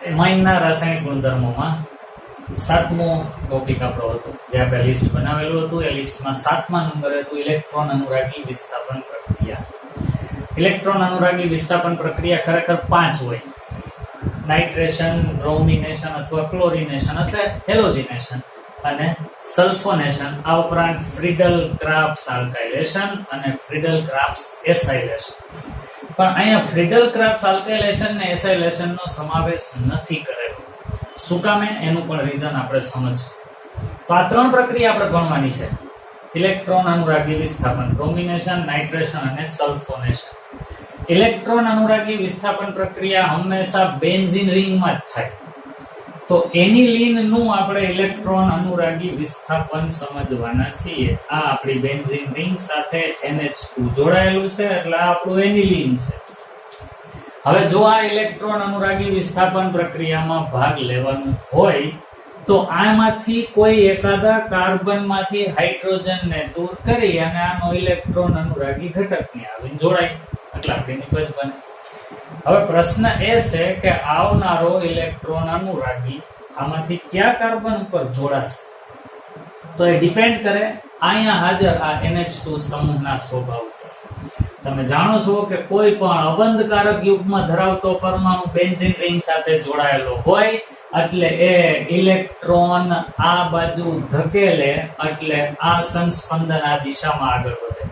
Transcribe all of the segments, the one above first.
એમાઇનના રાસાયણિક ગુણધર્મોમાં 7મો ટોપિક આપણો હતો, જે આપણે લિસ્ટ બનાવેલું હતું. એ લિસ્ટમાં 7મા નંબરે હતું ઇલેક્ટ્રોન અનુરાગી વિસ્થાપન પ્રક્રિયા. ઇલેક્ટ્રોન અનુરાગી વિસ્થાપન પ્રક્રિયા ખરેખર 5 હોય: નાઇટ્રેશન, બ્રોમિનેશન અથવા ક્લોરિનેશન અથવા હેલોજિનેશન અને સલ્ફોનેશન. આ ઉપરાંત ફ્રીડલ ક્રાફ્ટ્સ આલ્કાઇલેશન અને ફ્રીડલ ક્રાફ્ટ્સ એસાઇલેશન. પણ અહીંયા ફ્રીડલ ક્રાફ્ટ્સ આલ્કાઇલેશન ને એસાઇલેશન નો સમાવેશ નથી કરેલો. શું કામે? એનું પણ રીઝન આપણે સમજશું. તો આ 3 પ્રક્રિયા આપણે ભણવાની છે: ઇલેક્ટ્રોન અનુરાગી વિસ્થાપન, બ્રોમિનેશન, નાઇટ્રેશન અને સલ્ફોનેશન. ઇલેક્ટ્રોન અનુરાગી વિસ્થાપન પ્રક્રિયા હંમેશા બેન્ઝીન રિંગમાં જ થાય. તો એનિલીન નું આપણે ઇલેક્ટ્રોન અનુરાગી વિસ્થાપન સમજવાના છીએ. આ આપણી બેન્ઝીન રિંગ સાથે NH2 જોડાયેલું છે, એટલે આ આપણું એનિલીન છે. હવે જો આ ઇલેક્ટ્રોન અનુરાગી વિસ્થાપન પ્રક્રિયામાં ભાગ લેવાનું હોય તો આમાંથી કોઈ એકાદા કાર્બનમાંથી હાઇડ્રોજનને દૂર કરી અને આનો ઇલેક્ટ્રોન અનુરાગી ઘટકને આવીને જોડાય, એટલે આપણી નિપજ બને. હવે પ્રશ્ન એ છે કે આવનારો ઇલેક્ટ્રોન અનુરાગી આમાંથી કયા કાર્બન ઉપર જોડાશે? તો એ ડિપેન્ડ કરે અહીંયા હાજર આ NH2 સમૂહના સ્વભાવ. તમે જાણો છો કે કોઈ પણ અબંધકારક યુગ્મ ધરાવતો પરમાણુ બેન્ઝીન રિંગ સાથે જોડાયેલો હોય એટલે એ ઇલેક્ટ્રોન આ બાજુ ધકેલે એટલે આ સંસ્પંદન આ દિશામાં આગળ વધે.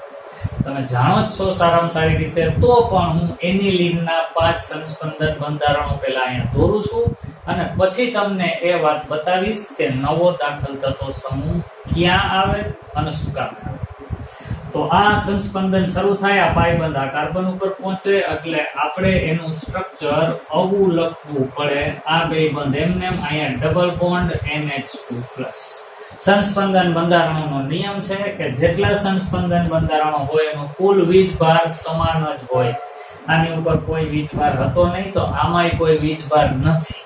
તમે જાણો જ છો સારામાં સારી રીતે. તો પણ હું એનિલીનના 5 સંસ્પંદન બંધારણો પહેલા અહીંયા દોરું છું અને પછી તમને એ વાત બતાવીશ કે નવો દાખલ થતો સમૂહ ક્યાં આવે અને શું કામ આવે. તો આ સંસ્પંદન શરૂ થાય, આ પાયબંધ આ કાર્બન ઉપર પહોંચે એટલે આપણે એનું સ્ટ્રક્ચર આવું લખવું પડે. આ બે બંધ એમને અહીંયા ડબલ બોન્ડ NH2+. સંસ્પંદન બંધારણોનો નિયમ છે કે જેટલા સંસ્પંદન બંધારણો હોય એનો કુલ વીજભાર સમાન જ હોય. આની ઉપર કોઈ વીજભાર હતો નહીં, તો આમાંય કોઈ વીજભાર નથી.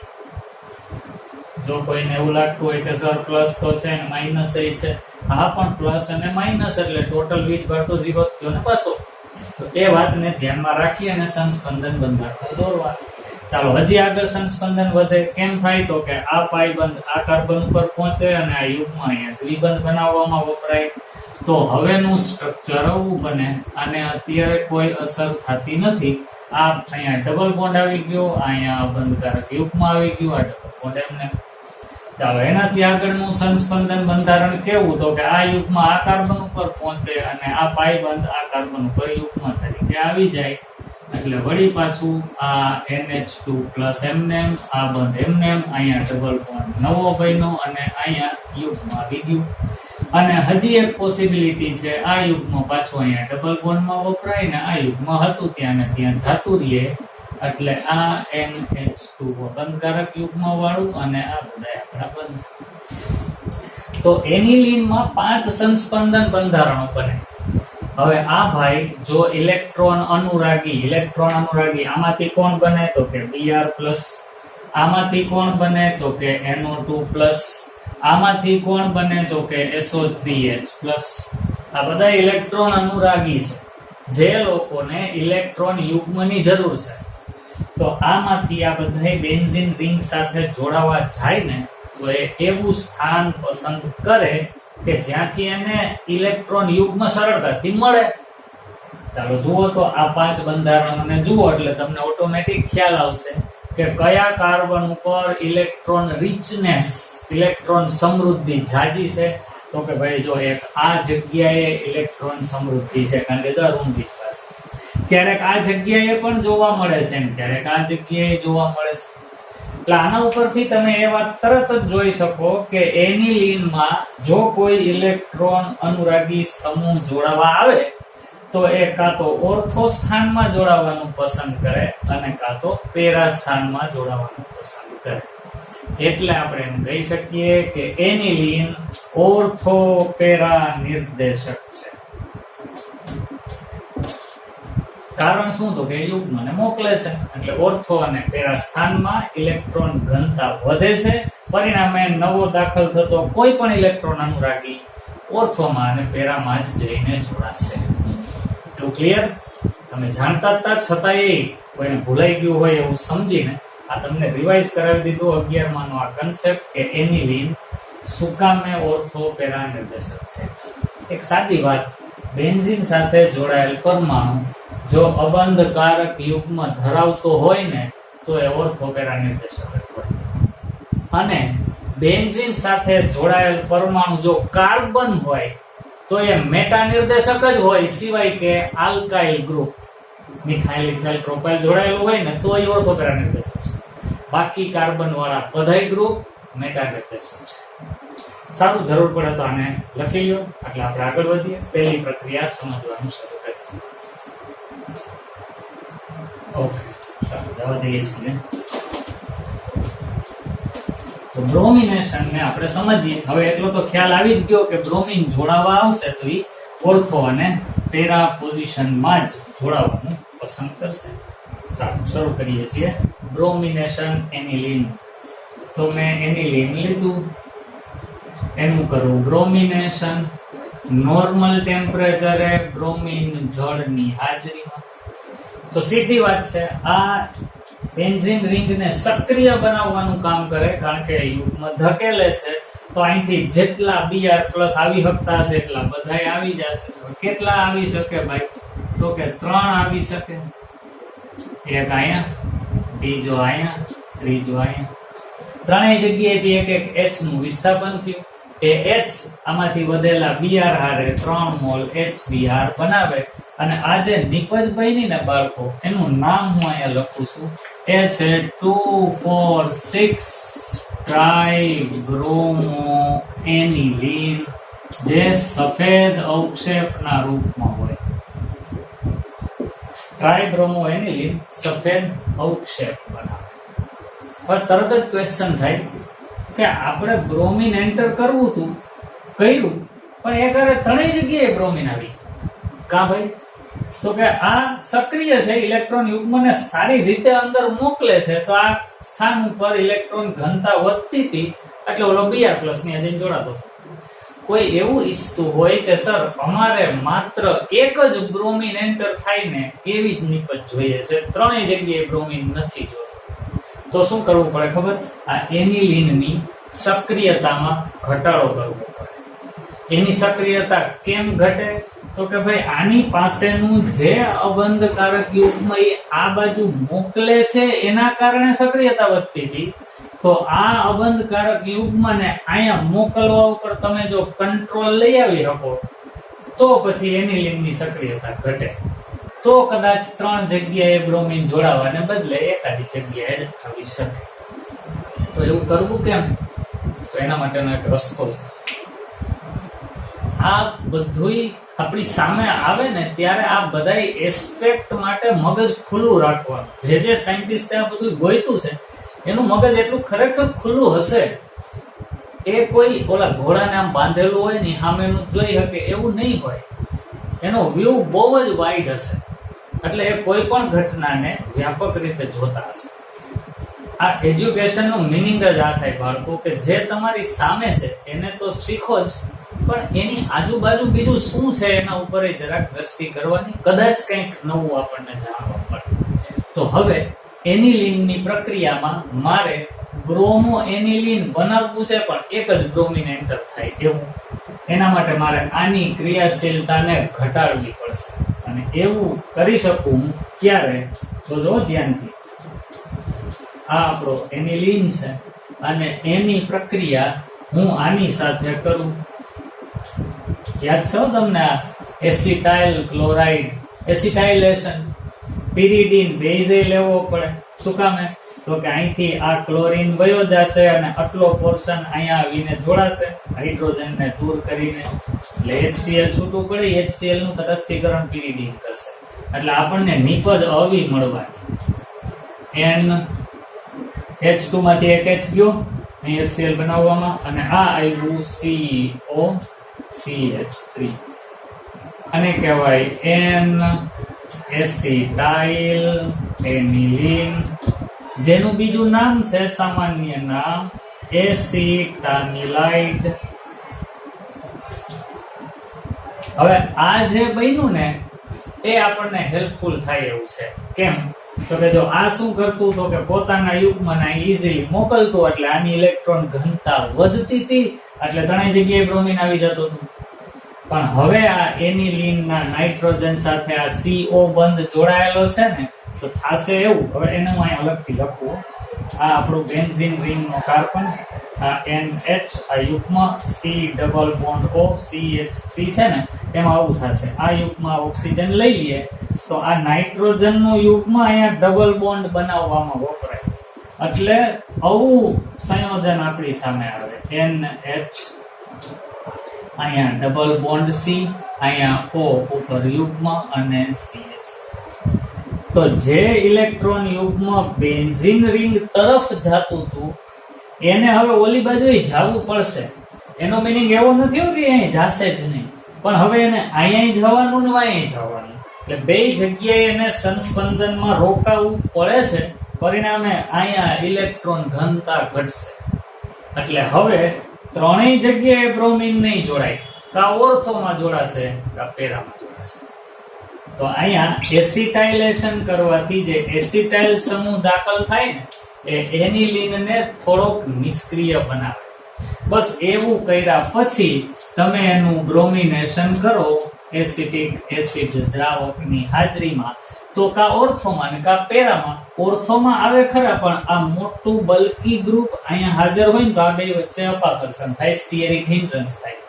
જો કોઈને એવું લાગતું હોય કે સર પ્લસ તો છે ને માઇનસ એ છે, હા પણ પ્લસ અને માઇનસ એટલે ટોટલ વીજભાર તો 0 થયો ને પાછો. તો એ વાતને ધ્યાનમાં રાખી અને સંસ્પંદન બંધારણ દોરવા. ચાલો હજી આગળ સંસ્પંદન વધે. કેમ થાય? તો કે આ પાયબંધ આ કાર્બન ઉપર પહોંચે અને આ યુગ્મ અહીંયા દ્વિબંધ બનાવવામાં વપરાય. તો હવેનું સ્ટ્રક્ચર આવું બને. આને અત્યારે કોઈ અસર થતી નથી. આ અહીંયા ડબલ બોન્ડ આવી ગયો, અહીંયા અબંધકારક યુગ્મ આવી ગયું, આ ડબલ બોન્ડ એમને. ચાલો એનાથી આગળનું સંસ્પંદન બંધારણ કેવું? તો કે આ યુગ્મ આ કાર્બન ઉપર પહોંચે અને આ પાયબંધ આ કાર્બન ઉપર યુગ્મ તરીકે આવી જાય. એટલે વળી પાછું આ NH2+ એમને આ બંધ એમને, અહીંયા ડબલ બોન્ડ નવો બન્યો અને અહીંયા યુગ્મ આવી ગયું. અને હજી એક પોસિબિલિટી છે, આ યુગ્મ પાછું અહીંયા ડબલ બોન્ડમાં વપરાય ને આ યુગ્મ હતું ત્યાં ને ત્યાં જાતું રહે. એટલે આ NH2 બંધકારક યુગ્મ વાળું અને આ બધા આપણા બંધ. તો એનિલીનમાં 5 સંસ્પંદન બંધારણો બને. હવે આ ભાઈ જો ઇલેક્ટ્રોન અનુરાગી આમાંથી કોણ બને? તો કે Br+. આમાંથી કોણ બને? તો કે NO2+. આમાંથી કોણ બને? તો કે SO3H+. આ બધા ઇલેક્ટ્રોન અનુરાગી છે, જે લોકોને ઇલેક્ટ્રોન યુગ્મની જરૂર છે. તો આમાંથી આ બધા બેન્ઝીન રિંગ સાથે જોડાવા જાય ને તો એ એવું સ્થાન પસંદ કરે કે જ્યાંથી એને ઇલેક્ટ્રોન યુગ્મ સરળતાથી મળે. ચાલો જુઓ તો આ 5 બંધારણોને જુઓ એટલે તમને ઓટોમેટિક ખ્યાલ આવશે કે કયા કાર્બન ઉપર ઇલેક્ટ્રોન રિચનેસ, ઇલેક્ટ્રોન સમૃદ્ધિ જાજી છે. તો કે ભાઈ જો એક આ જગ્યાએ ઇલેક્ટ્રોન સમૃદ્ધિ છે, કારણ કે દર વીજભાર છે. ક્યારેક આ જગ્યાએ પણ જોવા મળે છે ને ક્યારેક આ જગ્યાએ જોવા મળે છે. એટલે આના ઉપરથી તમે એ વાત તરત જ જોઈ શકો કે એનિલીનમાં જો કોઈ ઇલેક્ટ્રોન અનુરાગી સમૂહ જોડાવા આવે તો એ કાં તો ઓર્થો સ્થાનમાં જોડાવાનું પસંદ કરે અને કાં તો પેરા સ્થાનમાં જોડાવાનું પસંદ કરે. એટલે આપણે એમ કહી શકીએ કે એનિલીન ઓર્થો પેરા નિર્દેશક છે. કારણ શું? તો કે યુગ્મને મોકલે છે એટલે ઓર્થો અને પેરા સ્થાનમાં ઇલેક્ટ્રોન ઘનતા વધે છે. પરિણામે નવો દાખલ થતો કોઈ પણ ઇલેક્ટ્રોન અનુરાગી ઓર્થોમાં અને પેરામાં જ જઈને જોડાશે. એટલું ક્લિયર? તમે જાણતા હતા છતાંય કોઈને ભૂલાઈ ગયું હોય એવું સમજીને આ તમને રિવાઇઝ કરાવી દીધું 11 નો આ કન્સેપ્ટ કે એનિલીન શું કામે ઓર્થો પેરા નિર્દેશક છે. એક સાદી વાત, બેન્ઝીન સાથે જોડાયેલ પરમાણુ જો અબંધકારક યુગ્મ ધરાવતો હોય ને તો એ ઓર્થો પેરા નિર્દેશક હોય, અને બેન્ઝીન સાથે જોડાયેલ પરમાણુ જો કાર્બન હોય તો એ મેટા નિર્દેશક જ હોય, સિવાય કે alkyl group methyl ethyl propyl જોડાયેલું હોય ને તો એ ઓર્થો પેરા નિર્દેશક છે. બાકી કાર્બન વાળા બધાય ગ્રુપ મેટા નિર્દેશક છે. સારું, જરૂર પડે તો આને લખી લો. એટલે આપણે આગળ વધીએ, પહેલી પ્રક્રિયા સમજવાનું શરૂ કરીએ. ઓકે, ચાલો જવા દઈએ છીએ. તો બ્રોમિનેશન ને આપણે સમજીએ. હવે એટલો તો ખ્યાલ આવી જ ગયો કે બ્રોમિન જોડાવા આવશે તો એ ઓર્થો અને પેરા પોઝિશનમાં જ જોડાવાનું પસંદ કરશે. ચાલો શરૂ કરીએ છીએ. બ્રોમિનેશન એનિલીન. તો મેં એનિલીન લીધું, એનું કરવું બ્રોમિનેશન નોર્મલ ટેમ્પરેચરે બ્રોમિન જળની હાજરીમાં. તો સીધી વાત છે, આ બેન્ઝીન રિંગને સક્રિય બનાવવાનું કામ કરે, કારણ કે યુગ્મ ધકેલે છે તો અહીંથી જેટલા Br+ આવી શકતા હશે એટલા બધાય આવી જશે. કેટલા આવી શકે ભાઈ? તો કે 3 આવી શકે. એક અહીંયા, બીજો અહીંયા, ત્રીજો અહીંયા. ત્રણેય જગ્યાએથી એક એક H નું વિસ્થાપન થયું. એ H આમાંથી વધેલા Br હારે 3 મોલ HBr બનાવે. અને આ જે નિપજ બની ને બાળકો, એનું નામ હું અહીંયા લખું છું. એ છે 2,4,6 ટ્રાઇબ્રોમો એનિલીન, જે સફેદ અવક્ષેપના રૂપમાં હોય. ટ્રાઇબ્રોમો એનિલીન સફેદ અવક્ષેપ બનાવે. હવે તરત જ ક્વેશ્ચન થાય કે આપણે બ્રોમિન એન્ટર કરવું હતું, કર્યું, પણ એક હારે ત્રણેય જગ્યાએ બ્રોમિન આવી. કા ભાઈ? તો કે આ સક્રિય છે, ઇલેક્ટ્રોન યુગ્મને સારી રીતે અંદર મોકલે છે. તો આ સ્થાન ઉપર ઇલેક્ટ્રોન ઘનતા વધતી હતી એટલે ઓલો Br+ ની આજે જોડાતો. કોઈ એવું ઈચ્છતું હોય કે સર અમારે માત્ર એક જ બ્રોમિન એન્ટર થાય ને એવી જ નિપજ જોઈએ છે, ત્રણેય જગ્યાએ બ્રોમિન નથી જોયું, તો શું કરવું પડે ખબર? આ એનિલીનની સક્રિયતામાં ઘટાડો કરવો પડે. એની સક્રિયતા કેમ ઘટે? તો કે ભાઈ આની પાસેનું જે અબંધકારક યુગ્મ આ બાજુ મોકલે છે એના કારણે સક્રિયતા વધતી હતી. તો આ અબંધકારક યુગ્મને અહીંયા મોકલવા ઉપર તમે જો કંટ્રોલ લઈ આવી શકો તો પછી એનિલીનની સક્રિયતા ઘટે. તો કદાચ 3 જગ્યાએ બ્રોમિન જોડાવાને બદલે એકાદી જગ્યાએ જ આવી શકે. તો એવું કરવું કેમ? તો એના માટેનો એક રસ્તો છે. આ બધુંય આપણી સામે આવે ને ત્યારે આ બધા એસ્પેક્ટ માટે મગજ ખુલ્લું રાખવાનું. જે સાયન્ટિસ્ટે આ બધું ગોઈતું છે એનું મગજ એટલું ખરેખર ખુલ્લું હશે. એ કોઈ ઓલા ઘોડાને આમ બાંધેલું હોય ને સામેનું જોઈ શકે એવું નહીં હોય. એનો વ્યૂ બહુ જ વાઇડ હશે, એટલે એ કોઈ પણ ઘટનાને વ્યાપક રીતે જોતા હશે. આ એજ્યુકેશનનું મિનિંગ જ આ થાય બાળકો, કે જે તમારી સામે છે એને તો શીખો જ, પણ એની આજુબાજુ બીજું શું છે એના ઉપર જરાક દ્રષ્ટિ કરવાની, કદાચ કંઈક નવું આપણને જાણવા મળે. તો હવે એનિલીનની પ્રક્રિયામાં મારે બ્રોમો એનિલીન બનાવવું છે, પણ એક જ બ્રોમિન એન્ટર થાય એવું. એના માટે મારે આની ક્રિયાશીલતાને ઘટાડવી પડશે. અને એવું કરી શકું ક્યારે? તો જો ધ્યાનથી, આ આપણો એનિલીન છે અને એની પ્રક્રિયા હું આની સાથે કરું. યાદ છે તમને આ એસિટાઇલ ક્લોરાઇડ, એસિટાઇલેશન, પિરિડીન બેઝે લેવો પડે. શું કામે? તો કે અહીંથી આ ક્લોરીન વયો જશે અને આટલો પોર્શન અહીંયા આવીને જોડાશે હાઇડ્રોજનને દૂર કરીને, એટલે HCl છૂટું પડે. HCl નું તટસ્થીકરણ પિરિડીન કરશે, એટલે આપણને નિપજ અવી મળવાની. H2 માંથી એક H ગયો અહીં HCl બનાવવામાં, અને આ આવ્યું COCH3. આને કહેવાય N એસિટાઇલ એનિલીન, જેનું બીજું નામ છે સામાન્ય નામ એસિટાનિલાઇડ. હવે આ જે બન્યું ને એ આપણને હેલ્પફુલ થાય એવું છે. કેમ? તો કે જો આ શું કરતું તો કે પોતાના યુગ્મને ઈઝીલી મોકલતું, એટલે આની ઇલેક્ટ્રોન ઘનતા વધતી હતી, એટલે ત્રણેય જગ્યાએ બ્રોમિન આવી જતું હતું. પણ હવે આ એનિલીનના નાઇટ્રોજન સાથે આ CO બંધ જોડાયેલો છે ને, તો થાશે એવું. હવે એને હું અહીં અલગથી લખું. આ આપણું બેન્ઝીન રિંગનો કાર્બન, આ NH, આ યુગ્મ C double bond O CH3 છે ને, એમાં આવું થશે. આ યુગ્મમાં ઓક્સિજન લઈ લઈએ તો આ નાઇટ્રોજનનું યુગ્મ અહીંયા ડબલ બોન્ડ બનાવવામાં વપરાય, એટલે આવું સંયોજન આપણી સામે આવે. NH અહીંયા ડબલ બોન્ડ C, અહીંયા O ઉપર યુગ્મ અને CH. તો જે ઇલેક્ટ્રોન યુગ્મ બેન્ઝીન રિંગ તરફ જાતું હતું એને હવે ઓલી બાજુએ જવું પડશે. એનો મીનિંગ એવો નથી કે અહીં જાશે જ નહીં, પણ હવે એને અહીંયા જવાનું ને અહીંયા જવાનું, એટલે બે જગ્યાએ એને સંસ્પંદનમાં રોકાવું પડે છે. પરિણામે અહીંયા ઇલેક્ટ્રોન ઘનતા ઘટશે. એટલે હવે ત્રણેય જગ્યાએ બ્રોમિન નહીં જોડાય, કા ઓર્થોમાં જોડાશે કા પેરામાં જોડાશે. તો અહીંયા એસિટાઇલેશન કરવાથી જે એસિટાઇલ સમૂહ દાખલ થાય ને, એ એનિલીનને થોડોક નિષ્ક્રિય બનાવે. બસ એવું કર્યા પછી તમે એનું બ્રોમિનેશન કરો એસિટિક એસિડ દ્રાવકની હાજરીમાં, તો કા ઓર્થોમાં ને કા પેરામાં. ઓર્થોમાં આવે ખરા, પણ આ મોટું બલ્કી ગ્રુપ અહીંયા હાજર હોય ને તો આ બે વચ્ચે અપાકર્ષણ થાય, સ્ટીયરિક હિન્ડ્રન્સ થાય,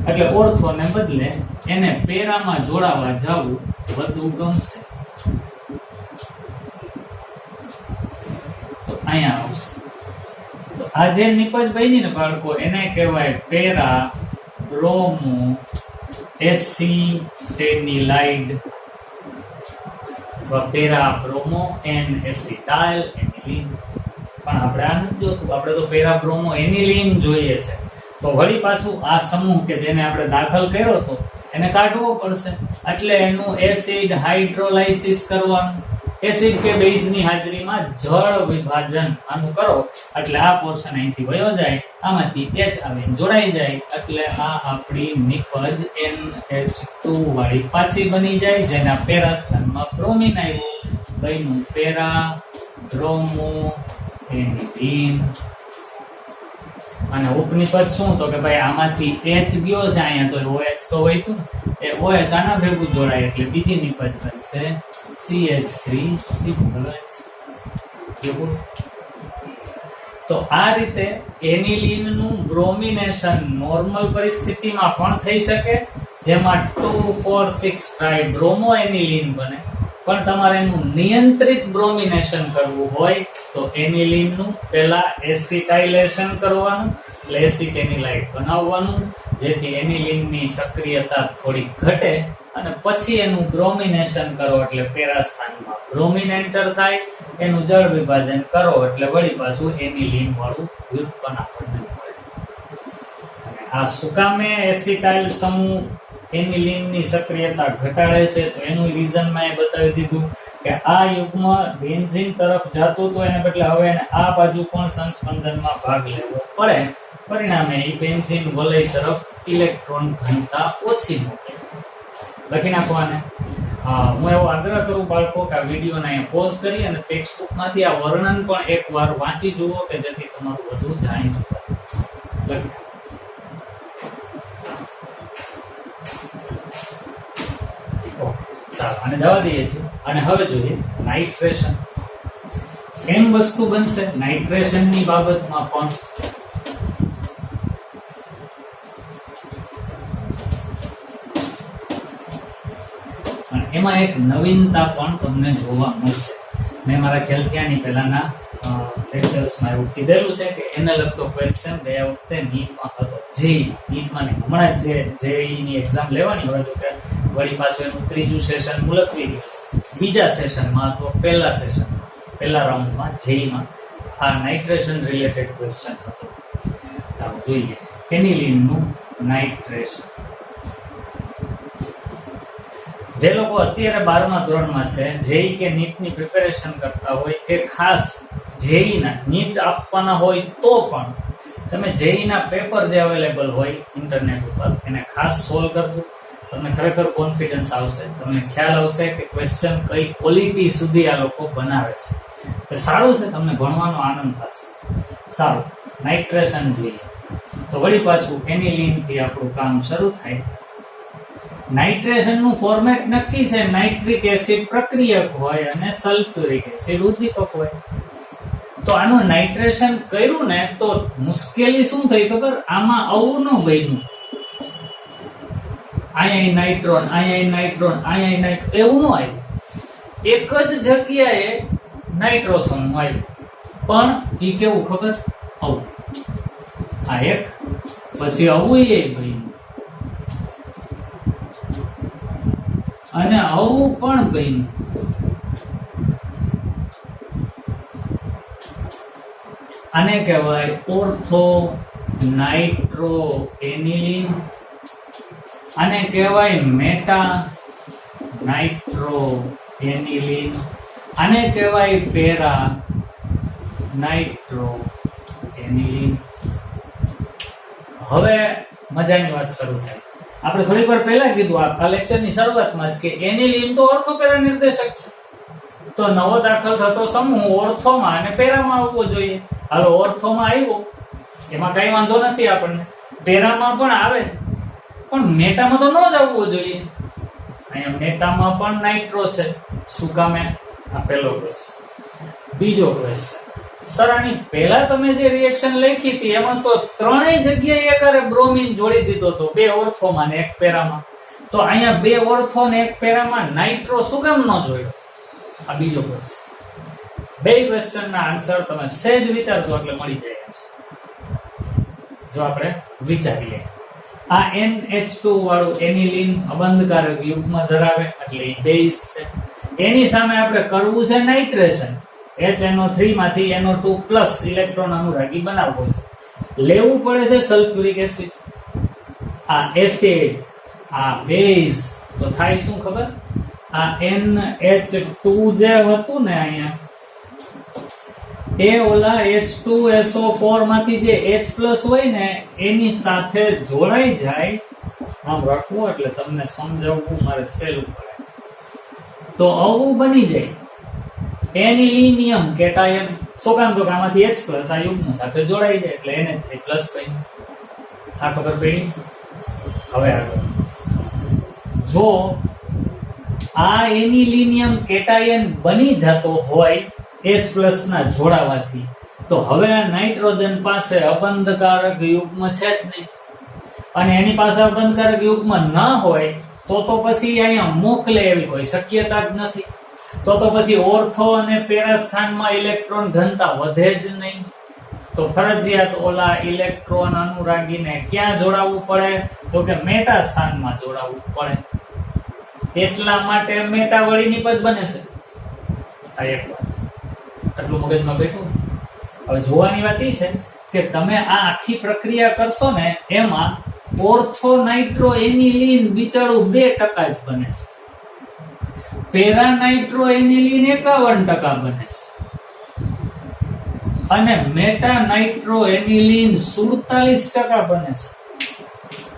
એટલે ઓર્થોને બદલે એને પેરામાં જોડાવા જવું વધુ ગમશે. તો અહીંયા આવશે. તો આ જે નિપજ બની ને બાળકો, એને કહેવાય para bromo acetanilide, para bromo N acetyl aniline. પણ આપણે આ નથી જોતું, આપણે તો પેરા બ્રોમો એનિલીન જોઈએ છે. તો વળી પાછું આ સમૂહ કે જેને આપણે દાખલ કર્યો હતો એને કાઢવો પડશે, એટલે એનું એસિડ હાઇડ્રોલાઇસિસ કરવાનું. એસિડ કે બેઝની હાજરીમાં જળ વિભાજન આનું કરો, એટલે આ પોર્શન અહીંથી વયો જાય, આમાંથી H આવીને જોડાઈ જાય, એટલે આ આપણી નિપજ NH2 વાળી પાછી બની જાય, જેના પેરા સ્થાનમાં બ્રોમિન આવ્યું, બન્યું પેરા બ્રોમો એનિલીન. અને ઉપનિપદ શું તો કે ભાઈ આમાંથી H ગયો છે અહીંયા, તો OH તો હોય તું એ OH આના ભેગું જોડાય, એટલે બીજી નિપજ બનશે CH3CH. તો આ રીતે એનિલીનનું બ્રોમિનેશન નોર્મલ પરિસ્થિતિમાં પણ થઈ શકે, જેમાં 2,4,6 ટ્રાઈ બ્રોમો એનિલીન બને. પણ તમારે એનું નિયંત્રિત બ્રોમિનેશન કરવું હોય તો એનિલીનનું પહેલા એસિટાઇલેશન કરવાનું, એટલે એસિટેનિલાઇડ બનાવવાનું, જેથી એનિલીનની સક્રિયતા થોડી ઘટે, અને પછી એનું બ્રોમિનેશન કરો, એટલે પેરા સ્થાનમાં બ્રોમિન એન્ટર થાય, એનું જળ વિભાજન કરો, એટલે વળી પાછું એનિલીન વાળું વ્યુત્પન્ન આપણને મળે. આ સુકામે એસિટાઇલ સમૂહ એનિલીનની સક્રિયતા ઘટાડે છે, તો એનું રીઝન મેં બતાવી દીધું કે આ યુગ્મ બેન્ઝીન તરફ જતું તો એને બદલે હવે એને આ બાજુ પણ સંસ્પંદનમાં ભાગ લેવો પડે. પરિણામે એ બેન્ઝીન વલય તરફ ઇલેક્ટ્રોન ઘનતા ઓછી મોકલે. લખી નાખવાને. હું એવો આગ્રહ કરું બાળકો કે આ વિડીયોને અહીંયા પોઝ કરી અને ટેક્સ્ટ બુકમાંથી આ વર્ણન પણ એકવાર વાંચી જુઓ, કે જેથી તમારું વધુ જાણીતું થાય. અને જવા દઈએ છીએ. અને હવે જોઈએ નાઇટ્રેશન. સેમ વસ્તુ બનશે નાઇટ્રેશનની બાબતમાં પણ. અને એમાં એક નવીનતા પણ તમને જોવા મળશે. મેં મારા ખ્યાલથી આની પહેલાના લેક્ચર્સમાં એવું કીધેલું છે કે એને લગતો ક્વેશ્ચન ગયા વખતે નીટમાં હતો. નીટમાં નહીં, હમણાં જ જેઈની એક્ઝામ લેવાની હોય તો કે વળી પાછું એનું ત્રીજું સેશન મુલતવી ગયું છે. બીજા સેશનમાં અથવા પહેલા રાઉન્ડમાં જેઈમાં આ નાઇટ્રેશન રિલેટેડ ક્વેશ્ચન હતો. ચાલો જોઈએ એનિલીનનું નાઇટ્રેશન. જે લોકો અત્યારે 12મા ધોરણમાં છે, જેઈ કે નીટની પ્રિપેરેશન કરતા હોય, એ ખાસ જેઈના નીટ આપવાના હોય તો પણ તમે જેઈના પેપર જે અવેલેબલ હોય ઇન્ટરનેટ ઉપર એને ખાસ સોલ્વ કરજો. તમને ખરેખર કોન્ફિડન્સ આવશે, તમને ખ્યાલ આવશે કે ક્વેશ્ચન કઈ ક્વોલિટી સુધી આ લોકો બનાવે છે. તો સારું છે, તમને ભણવાનો આનંદ થશે. સારું, નાઇટ્રેશન જોઈએ તો વળી પાછું એનિલીન થી આપણું કામ શરૂ થાય. નાઇટ્રેશન નું ફોર્મેટ નક્કી છે, નાઇટ્રિક એસિડ પ્રક્રિયક હોય અને સલ્ફ્યુરિક એસિડ ઉદ્દીપક હોય. તો આનું નાઇટ્રેશન કર્યું ને તો મુશ્કેલી શું થઈ ખબર? આમાં આવું ન બન્યું, અહીંયા નાઇટ્રોન, અહીંયા નાઇટ્રોન, અહીંયા નાઇટ્રોન, એવું ન આવ્યું. એક જ જગ્યાએ નાઇટ્રોસન આવ્યું, પણ એ કેવું ખબર? આવું, આ એક પછી આવું એ બન્યું અને આવું પણ બન્યું. આને કહેવાય ઓર્થો નાઇટ્રો એનિલીન, આને કહેવાય મેટા નાઇટ્રો એનિલીન, આને કહેવાય પેરા નાઇટ્રો એનિલીન. હવે મજાની વાત શરૂ થાય. આપણે થોડીક વાર પહેલા કીધું આ લેક્ચરની શરૂઆતમાં જ કે એનિલીન તો ઓર્થોપેરા નિર્દેશક છે. તો નવો દાખલ થતો સમૂહ ઓર્થોમાં અને પેરામાં આવવો જોઈએ. હાલો, ઓર્થોમાં આવ્યો, એમાં કઈ વાંધો નથી આપણને. પેરામાં પણ આવે, પણ મેટામાં તો ન જ આવવો જોઈએ. અહીંયા મેટામાં પણ નાઇટ્રો છે. શું કામે? આ પહેલો ક્વેશ્ચન. બીજો ક્વેશ્ચન, સર આની પહેલા તમે જે રિએક્શન લખી હતી એમાં તો ત્રણેય જગ્યાએ એકારે બ્રોમિન જોડી દીધો હતો, બે ઓર્થોમાં ને એક પેરામાં. તો અહીંયા બે ઓર્થો ને એક પેરામાં નાઇટ્રો શું કામ ન જોયો? આ બીજો ક્વેશ્ચન. બે ક્વેશ્ચન ના આન્સર તમે સહેજ વિચારશો એટલે મળી જાય એમ છે. જો આપણે વિચારીએ, આ NH2 વાળું એનિલીન અબંધકારક યુગ્મ ધરાવે એટલે એ બેઝ છે. એની સામે આપણે કરવું છે નાઇટ્રેશન. HNO3 માંથી NO2 પ્લસ ઇલેક્ટ્રોન અનુરાગી બનાવવો છે. લેવું પડે છે સલ્ફ્યુરિક એસિડ. આ એસિડ, આ બેઝ, તો થાય શું ખબર? આ NH2 જે હતું ને અહીંયા, એ ઓલા H2SO4 માંથી જે H પ્લસ હોય ને એની સાથે જોડાઈ જાય. આમ રાખવું એટલે તમને સમજાવવું મારે સહેલું પડે. તો આવું બની જાય એનિલિનિયમ કેટાયન. શું કામ? તો આમાંથી H પ્લસ આ યુગ્મ સાથે જોડાઈ જાય એટલે NH3 પ્લસ બની. આ ખબર પડી? હવે આગળ જો આ એનિલિનિયમ કેટાયન બની જતો હોય H પ્લસ ના જોડાવાથી, તો હવે આ નાઇટ્રોજન પાસે અબંધકારક યુગ્મ છે જ નહીં. અને એની પાસે અબંધકારક યુગ્મ ન હોય તો પછી અહીંયા મોકલે એવી કોઈ શક્યતા જ નથી. તો પછી ઓર્થો અને પેરા સ્થાનમાં ઇલેક્ટ્રોન ઘનતા વધે જ નહીં. તો ફરજિયાત ઓલા ઇલેક્ટ્રોન અનુરાગીને ક્યાં જોડાવવું પડે? તો કે મેટા સ્થાનમાં જોડાવવું પડે. એટલા માટે મેટા વળી નિપજ બને છે. આ એક વાત, આટલું મગજમાં બેઠું. હવે જોવાની વાત એ છે કે તમે આ આખી પ્રક્રિયા કરશો ને એમાં ઓર્થો નાઇટ્રો એનિલીન બિચારું 2% જ બને છે. પેરા નાઇટ્રો એનિલીન 51% બને છે. અને મેટા નાઇટ્રો એનિલીન 47% બને છે.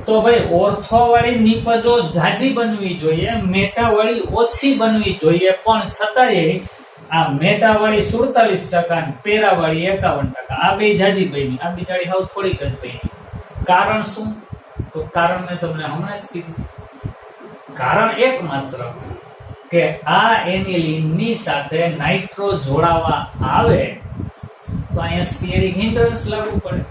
તો ભાઈ ઓર્થો વાળી નિપજો ઝાઝી બનવી જોઈએ, મેટા વાળી ઓછી બનવી જોઈએ, પણ છતાંય આ મેટા વાળી 47% અને પેરા વાળી 51%, આ બે ઝાઝી બની, આ બિચારી હાવ થોડીક જ બની. કારણ શું? તો કારણ મેં તમને હમણાં જ કીધું. કારણ એકમાત્ર કે આ એનિલીન ની સાથે નાઇટ્રો જોડાવા આવે તો અહીંયા સ્ટીયરિક હિન્ડ્રન્સ લાગુ પડે.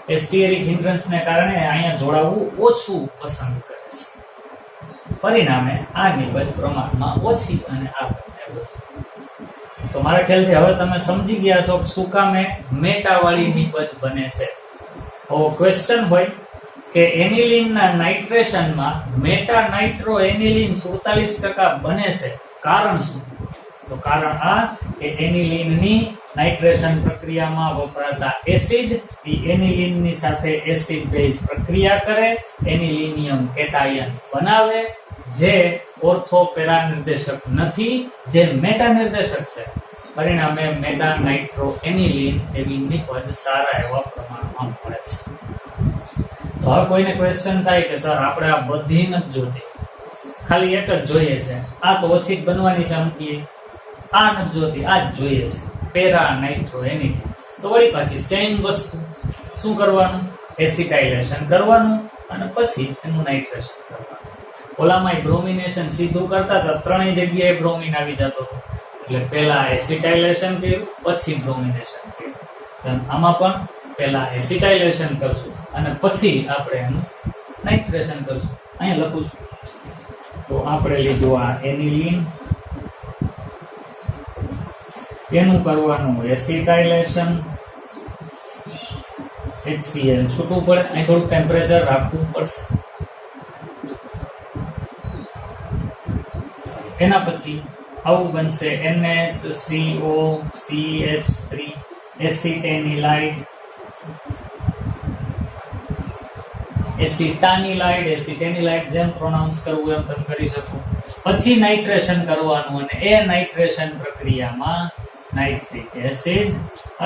એ સ્ટીયરિક હિન્ડ્રન્સ ને કારણે અહીંયા જોડાવવું ઓછું પસંદ કરે છે. પરિણામે આ નિપજ પ્રમાણમાં ઓછી અને આ બધું. તો મારા ખ્યાલથી હવે તમે સમજી ગયા છો કે શું કામે મેટા વાળી નિપજ બને છે. હવે ક્વેશ્ચન હોય કે એનિલીનના નાઇટ્રેશનમાં મેટા નાઇટ્રો એનિલીન 47% બને છે, કારણ શું? તો કારણ આ કે એનિલીનની નાઇટ્રેશન પ્રક્રિયામાં વપરાતા એસિડ એ એનિલીનની સાથે એસિડ બેઝ પ્રક્રિયા કરે, એનિલિનિયમ કેટાયન બનાવે, જે ઓર્થો પેરા નિર્દેશક નથી, જે મેટા નિર્દેશક છે. પરિણામે મેટા નાઇટ્રો એનિલીન એવી નિપજ સારા એવા પ્રમાણમાં મળે છે. તો હવે કોઈને ક્વેશ્ચન થાય કે સર આપણે આ બધી નથી જોતી, ખાલી એક જ જોઈએ છે, આ તો ઓછી જ બનવાની છે આમથી, આ નથી જોતી, આ જ જોઈએ છે, પેરા નાઇટ્રો એની. તો વળી પાછી સેમ વસ્તુ શું કરવાનું, એસિટાઇલેશન કરવાનું અને પછી એનું નાઇટ્રેશન કરવાનું. ઓલામાં બ્રોમિનેશન સીધું કરતા હતા, ત્રણેય જગ્યાએ બ્રોમિન આવી જતો હતો, એટલે પહેલા એસિટાઇલેશન કર્યું પછી બ્રોમિનેશન કર્યું. આમાં પણ પહેલા એસિટાઇલેશન કરશું અને પછી આપણે એનું નાઇટ્રેશન કરશું. અહીંયા લખું છું તો આપણે લીધું આ એનિલિન, એનું કરવાનું એસિટાઇલેશન, HCl છૂટવું પડે, અહીં થોડું ટેમ્પરેચર રાખવું પડશે. એના પછી આવું બનશે NHCOCH3 એસિટેનિલાઇડ, એસિટાનિલાઇડ જેમ પ્રોનાઉન્સ કરવું એમ તમે કરી શકો. પછી નાઇટ્રેશન કરવાનું અને એ નાઇટ્રેશન પ્રક્રિયામાં નાઇટ્રિક એસિડ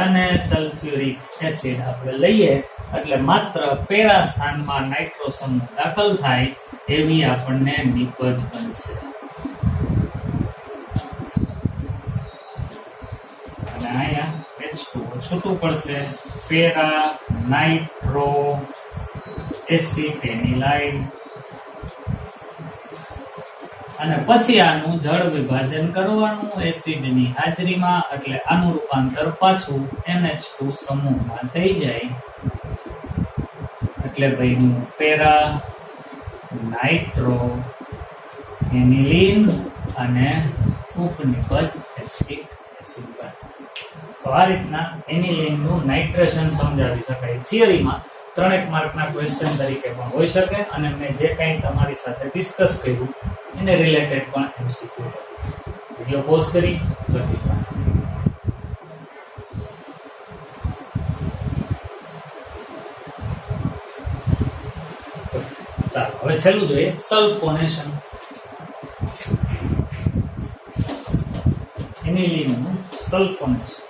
અને સલ્ફ્યુરિક એસિડ આપણે લઈએ એટલે માત્ર પેરા સ્થાનમાં નાઇટ્રો સમૂહ દાખલ થાય એવી આપણને નિપજ બનશે. અને અહીંયા H2O છૂટું પડશે, પેરા નાઇટ્રો એસિટેનિલાઇડ. અને પછી આનું જળ વિભાજન કરવાનું એસિડની હાજરીમાં, એટલે આનું રૂપાંતર પાછું NH2 સમૂહમાં થઈ જાય. એટલે ભાઈ પેરા નાઇટ્રો એનિલિન અને ઉપનિપજ એસિટિક એસિડ બને. તો આ રીતના એનિલિનનું નાઇટ્રેશન સમજાવી શકાય. થિયરીમાં 3 માર્કના ક્વેશ્ચન તરીકે પણ હોઈ શકે અને મેં જે કંઈ તમારી સાથે ડિસ્કસ કર્યું એને રિલેટેડ પણ MCQ. વિડિયો પોઝ કરી લખી ચાલો હવે છેલ્લું જોઈએ સલ્ફોનેશન. એનિલિનનું સલ્ફોનેશન.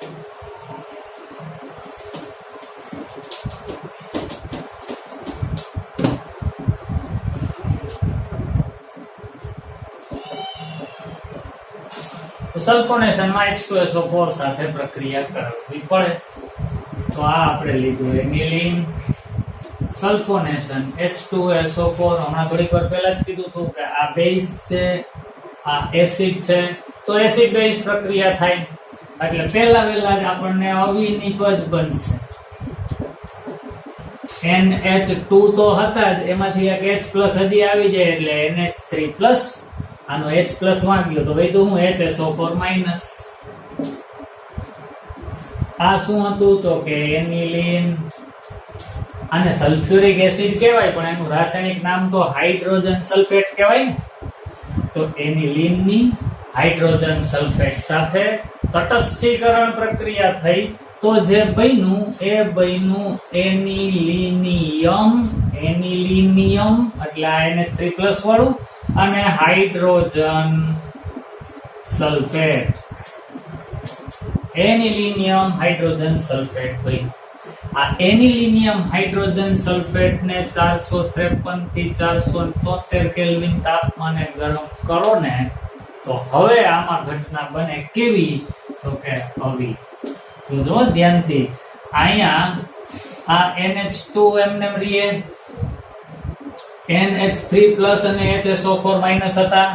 સલ્ફોનેશનમાં H2SO4 સાથે પ્રક્રિયા કરવી પડે. તો આ આપણે લીધું એનિલિન, સલ્ફોનેશન, H2SO4. હમણાં થોડીક વાર પહેલા જ કીધું હતું કે આ બેઝ છે, આ એસિડ છે, તો એસિડ બેઝ પ્રક્રિયા થાય એટલે પહેલા જ આપણને અવિનિપજ બનશે. NH2 તો હતા જ, એમાંથી એક H+ હજી આવી જાય એટલે NH3+. આનો H+ માં ગયો તો ભાઈ તો હું HSO4-. આ શું હતું તો કે એનિલિન, આને સલ્ફ્યુરિક એસિડ કહેવાય પણ એનું રાસાયણિક નામ તો હાઇડ્રોજન સલ્ફેટ કહેવાય ને. તો એનિલિનની હાઇડ્રોજન સલ્ફેટ સાથે તટસ્થીકરણ પ્રક્રિયા થઈ તો જે બન્યું એ બન્યું એનિલિનિયમ એટલે આ NH3+ વાળું અને hydrogen sulphate. Anilinium hydrogen sulphate બન્યું. આ એનિલિનિયમ હાઇડ્રોજન સલ્ફેટ ને 453 થી 473 કેલ્વિન તાપમાને ગરમ કરો ને તો હવે આમાં ઘટના બને કેવી તો કે આવી. તો જો ધ્યાનથી અહીંયા આ NH2 એમને રીએ, NH3+ અને HSO4- હતા,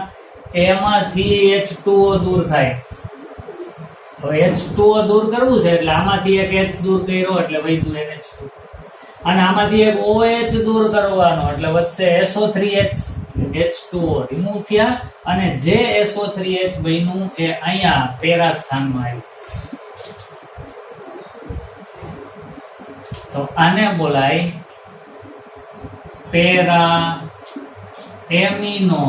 એમાંથી H2O દૂર થાય. તો H2O દૂર કરવું છે એટલે આમાંથી એક H દૂર કર્યો એટલે વધ્યું NH2, અને આમાંથી એક OH દૂર કરવાનો એટલે વધશે SO3H. H2O રિમૂવ થયા અને જે SO3H બન્યું એ અહીંયા પેરા સ્થાનમાં આવ્યું. તો આને બોલાય પેરા એમિનો.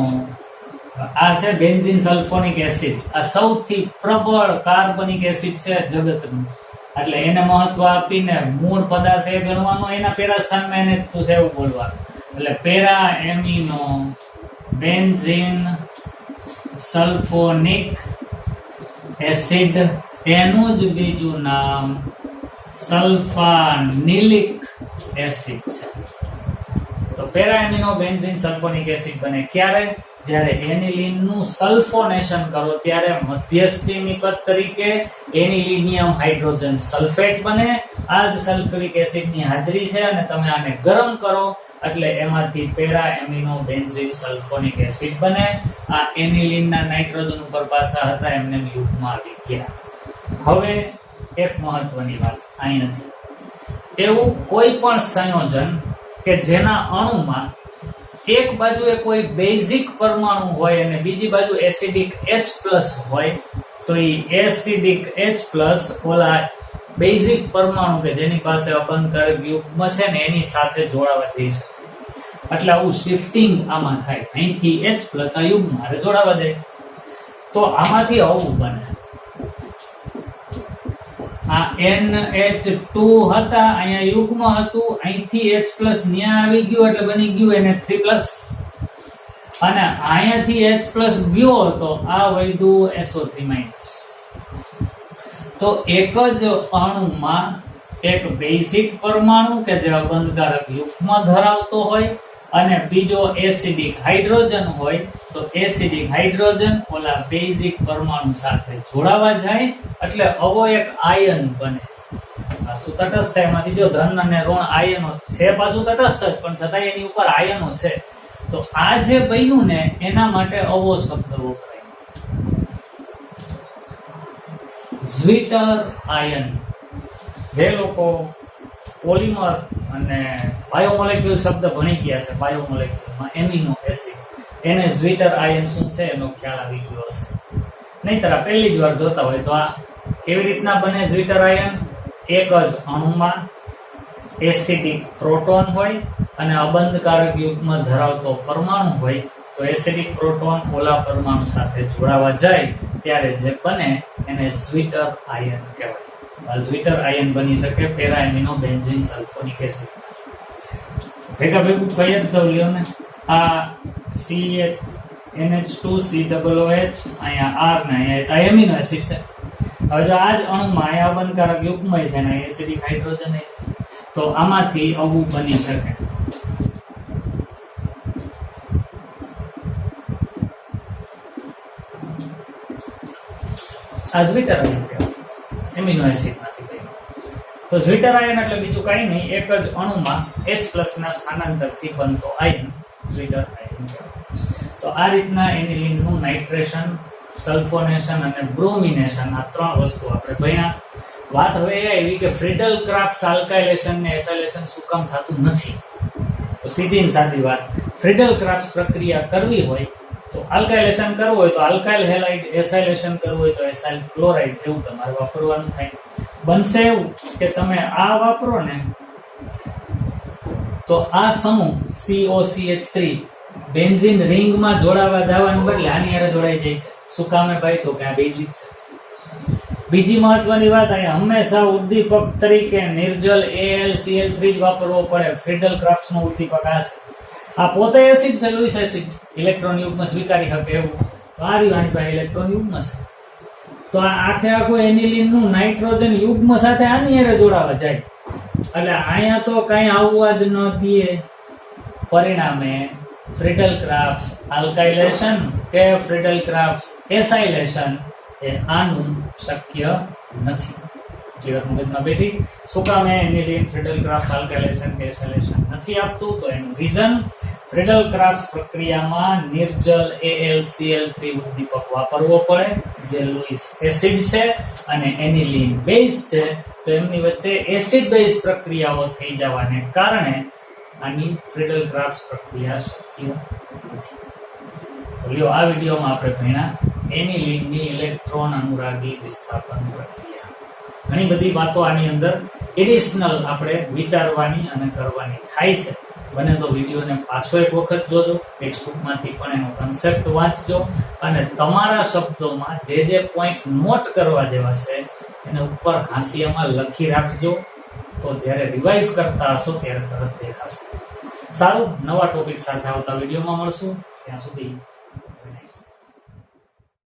આ છે બેન્ઝીન સલ્ફોનિક એસિડ. આ સૌથી પ્રબળ કાર્બનિક એસિડ છે જગતનું, એટલે એને મહત્વ આપીને મૂળ પદાર્થ એ ગણવાનો, એના પેરા સ્થાનમાં એને પૂછે એવું બોલવાનું. એટલે para amino benzene sulphonic acid, એનું જ બીજું નામ સલ્ફાનિલિક એસિડ છે. તો para amino benzene sulphonic acid બને ક્યારે જ્યારે એનિલિનનું સલ્ફોનેશન કરો ત્યારે મધ્યસ્થી નિપજ તરીકે એનિલિનિયમ હાઇડ્રોજન સલ્ફેટ બને. આ જ સલ્ફ્યુરિક એસિડની હાજરી છે અને તમે આને ગરમ કરો એટલે એમાંથી para amino benzene sulphonic acid બને. આ એનિલિનના નાઇટ્રોજન ઉપર પાછા હતા એમને યુગમાં આવી ગયા. હવે એક મહત્વની વાત અહીં નથી. એવું કોઈ પણ સંયોજન કે જેના અણુમાં એક બાજુએ કોઈ બેઝિક પરમાણુ હોય અને બીજી બાજુ એસિડિક H+ હોય તો એ એસિડિક H+ ઓલા બેઝિક પરમાણુ કે જેની પાસે અબંધકારક યુગ્મ છે ને એની સાથે જોડાવા જઈ શકે. એટલે આવું શિફ્ટિંગ આમાં થાય. અહીંથી H+ આ યુગ્મ હારે જોડાવા જાય તો આમાંથી આવું બને. આ NH2 હતા, અહીંયા યુગ્મ હતું, અહીંથી H+ ન્યા આવી ગયું એટલે બની ગયું NH3+. અને અહીંયાથી H+ ગયો તો આ વધ્યું SO3-. તો એક જ અણુમાં એક બેઝિક પરમાણુ કે જે અબંધકારક યુગ્મ ધરાવતો હોય અને બીજો એસિડિક હાઇડ્રોજન હોય તો એસિડિક હાઇડ્રોજન ઓલા બેઝિક પરમાણુ સાથે જોડાવા જાય એટલે આવો એક આયન બને. પાછું તટસ્થ એમાંથી જો ધન અને ઋણ આયનો છે, પાછું તટસ્થ જ પણ છતાં એની ઉપર આયનો છે. તો આ જે બન્યું ને એના માટે આવો શબ્દ વપરાય, ઝ્વિટર આયન. જે લોકો પોલિમર અને બાયોમોલેક્યુલ શબ્દ ભણી ગયા છે, બાયોમોલેક્યુલમાં એમિનો એસિડ, એને ઝ્વિટર આયન શું છે એનો ખ્યાલ આવી ગયો હશે. નહીંતર આ પહેલી જ વાર જોતા હોય તો આ કેવી રીતના બને ઝ્વિટર આયન? એક જ અણુમાં એસિડિક પ્રોટોન હોય અને અબંધકારક યુગ્મ ધરાવતો પરમાણુ હોય તો એસિડિક પ્રોટોન ઓલા પરમાણુ સાથે જોડાવા જાય ત્યારે જે બને એને ઝ્વિટર આયન કહેવાય. ઝ્વિટર આયન બની શકે para amino benzene sulphonic acid. ભેગા ભેગું કઈ જ દઉં લ્યો ને. આ NH2COOH, અહીંયા R ને અહીંયા એમિનો એસિડ છે. હવે જો આ જ અણુમાં અહીંયા અબંધકારક યુગ્મ છે ને એસિડિક હાઇડ્રોજન છે તો આમાંથી આવું બની શકે. આ ઝ્વિટર આયન કહેવાય એમિનો એસિડ માંથી. તો ઝ્વિટર આયન એટલે બીજું કાંઈ નહીં, એક જ અણુમાં H+ ના સ્થાનાંતરથી બનતો આયન ઝ્વિટર આયન કહેવાય. તો આ રીતના એનિલિનનું નાઇટ્રેશન, સલ્ફોનેશન અને બ્રોમિનેશન આ ત્રણ વસ્તુ આપણે ભણ્યા. વાત હવે એ આવી કે ફ્રીડલ ક્રાફ્ટ આલ્કાઇલેશન ને એસાઇલેશન શું કામ થતું નથી? તો સીધી ને સાદી વાત, ફ્રીડલ ક્રાફ્ટ પ્રક્રિયા કરવી હોય તો આલ્કાઇલેશન કરવું હોય તો આલ્કાઇલ હેલાઇડ, એસાઇલેશન કરવું હોય તો એસાઇલ ક્લોરાઇડ એવું તમારે વાપરવાનું થાય. બનશે એવું કે તમે આ વાપરો ને તો આ સમૂહ COCH3 બેન્ઝીન રિંગમાં જોડાવા જવાને બદલે આની હારે જોડાઈ જાય છે. શું કામે ભાઈ? તો કે આ બેઝિક છે. બીજી મહત્વની વાત, અહીંયા હંમેશા ઉદ્દીપક તરીકે નિર્જલ AlCl3 જ વાપરવો પડે. ફ્રીડલ ક્રાફ્ટનો ઉદ્દીપક આ છે. આ પોતે એસિડ છે, લુઈસ એસિડ, ઇલેક્ટ્રોન યુગ્મ સ્વીકારી શકે એવું. તો આ રીવાની પાસે ઇલેક્ટ્રોન યુગ્મ છે તો આ આખે આખું એનિલિનનું નાઇટ્રોજન યુગ્મ સાથે આની હારે જોડાવા જાય એટલે અહીંયા તો કઈ આવવા જ ન દે. પરિણામે ફ્રીડલ ક્રાફ્ટ આલ્કાઇલેશન કે ફ્રીડલ ક્રાફ્ટ એસાઇલેશન એ આનું શક્ય નથી. ક્લિયર મગજમાં બેઠી? શું કામ એનિલિન ફ્રીડલ ક્રાફ્ટ આલ્કાઇલેશન કે એસાઇલેશન નથી આપતું? તો એનું રીઝન ફ્રીડલ ક્રાફ્ટ પ્રક્રિયામાં નિર્જલ AlCl3 ઉદ્દીપક વાપરવો પડે જે લુઈસ એસિડ છે અને એનિલિન બેઝ છે. તો એમની વચ્ચે એસિડ બેઝ પ્રક્રિયાઓ થઈ જવાને કારણે આની ફ્રીડલ ક્રાફ્ટ પ્રક્રિયા શક્ય નથી. તો લ્યો આ વિડીયોમાં આપણે ભણ્યા એનિલિનની ઇલેક્ટ્રોન અનુરાગી વિસ્થાપન પ્રક્રિયા. ઘણી બધી વાતો આની અંદર એડિશનલ આપણે વિચારવાની અને કરવાની થાય છે. બને તો વિડીયોને પાછો એક વખત જોજો, ટેક્સ્ટબુકમાંથી પણ એનો કન્સેપ્ટ વાંચજો અને તમારા શબ્દોમાં જે પોઈન્ટ નોટ કરવા જેવા છે એને ઉપર હાંસિયામાં લખી રાખજો. તો જ્યારે રિવાઇઝ કરતા હશો ત્યારે તરત દેખાશે. સારું, નવા ટોપિક સાથે આવતા વિડીયોમાં મળશું. ત્યાં સુધી